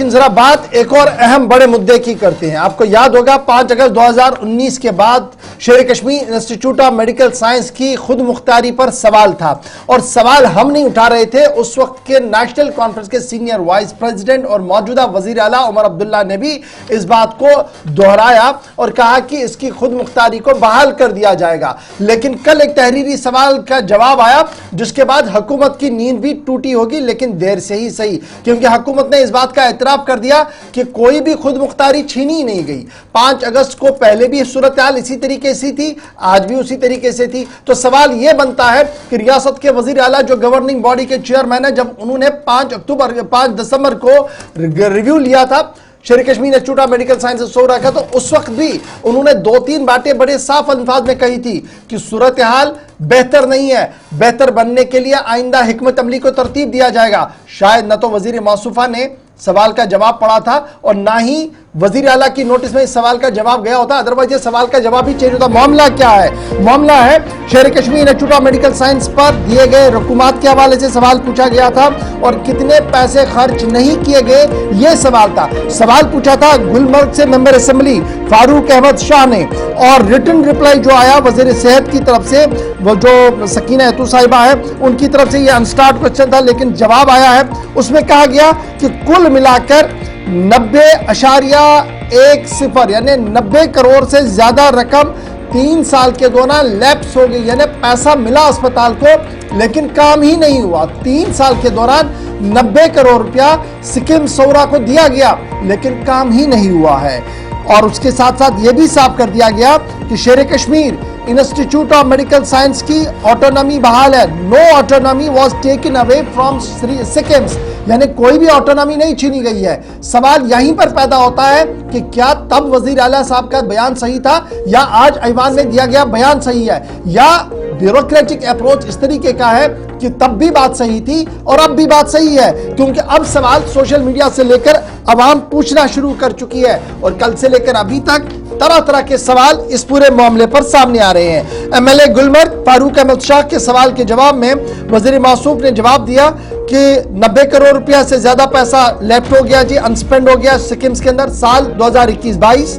लेकिन जरा बात एक और अहम बड़े मुद्दे की करते हैं। आपको याद होगा 5 अगस्त 2019 के बाद शेर Kashmir institute of medical science की खुद मुख्तारी पर सवाल था, और सवाल हम नहीं उठा रहे थे, उस वक्त के नेशनल कॉन्फ्रेंस के सीनियर वाइस प्रेसिडेंट और मौजूदा वजीर आला उमर अब्दुल्ला ने भी इस बात को दोहराया और कहा कि इसकी खुद मुख्तारी को बहाल कर दिया जाएगा। लेकिन कल एक तहरीरी सवाल का जवाब आया, जिसके बाद हुकूमत की नींद भी टूटी होगी, लेकिन देर से ही सही, क्योंकि हुकूमत ने इस बात का एतराफ कर दिया कि कोई भी खुद मुख्तारी छीनी नहीं गई। 5 अगस्त को पहले भी सूरत हाल इसी तरीके से थी, आज भी उसी तरीके से थी। तो सवाल यह बनता है कि रियासत के वजीर आला जो गवर्निंग बॉडी के चेयरमैन है, जब उन्होंने 5 दिसंबर को रिव्यू लिया था Sher Kashmir institute of medical sciences Soura का, तो उस वक्त भी उन्होंने 2-3 बातें बड़े साफ अल्फाज में कही थी कि सूरत हाल बेहतर नहीं है, बेहतर बनने के लिए आइंदा हिकमत अमली को तरतीब दिया जाएगा। शायद न तो वजीर मौसूफा ने सवाल का जवाब पढ़ा था और ना ही वजीर आला की नोटिस में इस सवाल का जवाब गया होता, अदरवाइज ये सवाल का जवाब ही चाहिए होता। मामला क्या है? मामला है शेर Kashmir institute of medical science पर दिए गए रकूमात के हवाले से सवाल पूछा गया था और कितने पैसे खर्च नहीं किए गए ये सवाल था। सवाल पूछा था गुलमर्ग से मेंबर असेंबली फारूक अहमद शाह ने, और रिटन रिप्लाई जो आया वजीर सेहत की तरफ से, वो जो सकीना एतू साहिबा है उनकी तरफ से, ये अनस्टार्ट क्वेश्चन था, लेकिन जवाब आया है। उसमें कहा गया कि कुल मिलाकर 90.10 यानी 90 करोड़ से ज्यादा रकम 3 साल के दौरान लैप्स हो गई, यानी पैसा मिला अस्पताल को लेकिन काम ही नहीं हुआ। 3 साल के दौरान 90 करोड़ रुपया सिक्किम सौरा को दिया गया लेकिन काम ही नहीं हुआ है। और उसके साथ साथ यह भी साफ कर दिया गया कि Sher Kashmir institute of medical science की ऑटोनॉमी बहाल है। No autonomy was taken away from Sikkim, यानी कोई भी ऑटोनॉमी नहीं छीनी गई है। सवाल यहीं पर पैदा होता है कि क्या तब वजीर आला साहब का बयान सही था या आज ऐवान में दिया गया बयान सही है, या ब्यूरोक्रेटिक अप्रोच इस तरीके का है कि तब भी बात सही थी और अब भी बात सही है, क्योंकि अब सवाल सोशल मीडिया से लेकर अवाम पूछना शुरू कर चुकी है और कल से लेकर अभी तक तरह तरह के सवाल इस पूरे मामले पर सामने आ रहे हैं। एमएलए गुलमर्ग फारूक अहमद शाह के सवाल के जवाब में वजीर मौसूफ ने जवाब दिया कि 90 करोड़ रुपया से ज्यादा पैसा लेफ्ट हो गया जी, अनस्पेंड हो गया सिक्किम के अंदर साल 2021-22,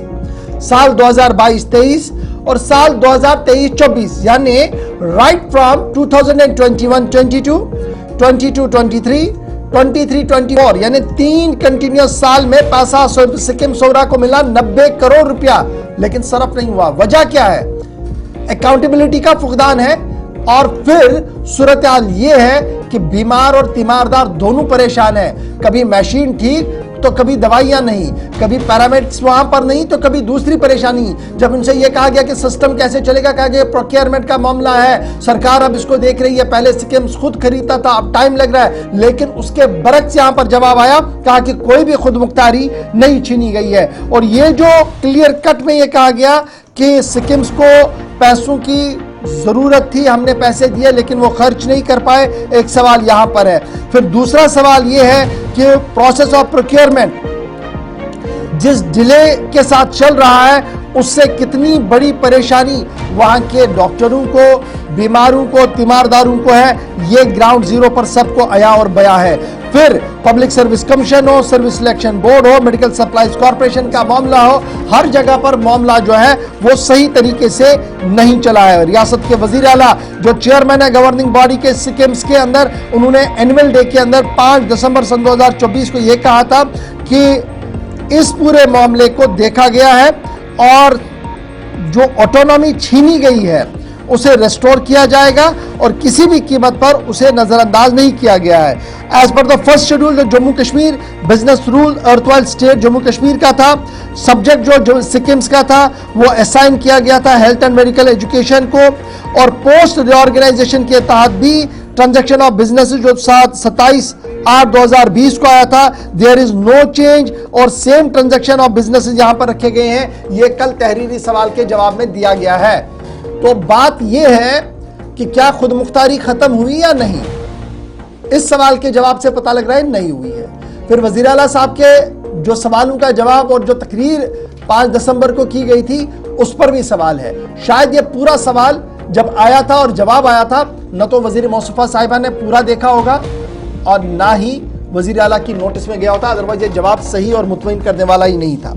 साल 2022-23 और साल 2023-24, यानी राइट फ्रॉम 2021-22, 22-23, 23-24, यानी 3 कंटिन्यूस साल में पैसा सिक्किम सौरा को मिला 90 करोड़ रुपया, लेकिन सरफ नहीं हुआ। वजह क्या है? अकाउंटेबिलिटी का फुकदान है। और फिर सूरत हाल ये है कि बीमार और तीमारदार दोनों परेशान हैं। कभी मशीन ठीक तो कभी दवाइयां नहीं, कभी पैरामेडिक्स वहां पर नहीं तो कभी दूसरी परेशानी। जब उनसे यह कहा गया कि सिस्टम कैसे चलेगा, कहा गया प्रोक्योरमेंट का मामला है, सरकार अब इसको देख रही है, पहले सिक्किम खुद खरीदता था, अब टाइम लग रहा है। लेकिन उसके बरक्स यहां पर जवाब आया, कहा कि कोई भी खुद मुख्तारी नहीं छीनी गई है। और ये जो क्लियर कट में यह कहा गया कि सिक्किम को पैसों की जरूरत थी, हमने पैसे दिए लेकिन वो खर्च नहीं कर पाए, एक सवाल यहां पर है। फिर दूसरा सवाल यह है कि प्रोसेस ऑफ प्रोक्योरमेंट जिस डिले के साथ चल रहा है उससे कितनी बड़ी परेशानी वहां के डॉक्टरों को, बीमारों को, तीमारदारों को है, ये ग्राउंड जीरो पर सबको आया और बया है। फिर पब्लिक सर्विस कमीशन हो, सर्विस सिलेक्शन बोर्ड हो, मेडिकल सप्लाईज कॉर्पोरेशन का मामला हो, हर जगह पर मामला जो है वो सही तरीके से नहीं चला है। रियासत के वजीर आला जो चेयरमैन है गवर्निंग बॉडी के सिक्किम के अंदर, उन्होंने एनुअल डे के अंदर 5 दिसंबर सन 2024 को यह कहा था कि इस पूरे मामले को देखा गया है और जो ऑटोनॉमी छीनी गई है उसे रेस्टोर किया जाएगा और किसी भी कीमत पर उसे नजरअंदाज नहीं किया गया है। As per the first schedule जो Jammu Kashmir business rule erstwhile state Jammu Kashmir का था, सब्जेक्ट जो सिक्किम का था वो असाइन किया गया था हेल्थ एंड मेडिकल एजुकेशन को, और पोस्ट रिऑर्गेनाइजेशन के तहत भी ट्रांजैक्शन ऑफ बिजनेस जो 27/8/2020 को आया था, देयर इज नो चेंज, और सेम ट्रांजैक्शन ऑफ बिजनेस यहां पर रखे गए हैं। ये कल तहरीरी सवाल के जवाब में दिया गया है। तो बात यह है कि क्या खुद मुख्तारी खत्म हुई या नहीं, इस सवाल के जवाब से पता लग रहा है नहीं हुई है। फिर वजीर आला साहब के जो सवालों का जवाब और जो तकरीर 5 दिसंबर को की गई थी उस पर भी सवाल है। शायद ये पूरा सवाल जब आया था और जवाब आया था, न तो वजीर मौसूफा साहिबा ने पूरा देखा होगा और ना ही वजीर आला की नोटिस में गया होता, अदरवाइज ये जवाब सही और मुतमईन करने वाला ही नहीं था।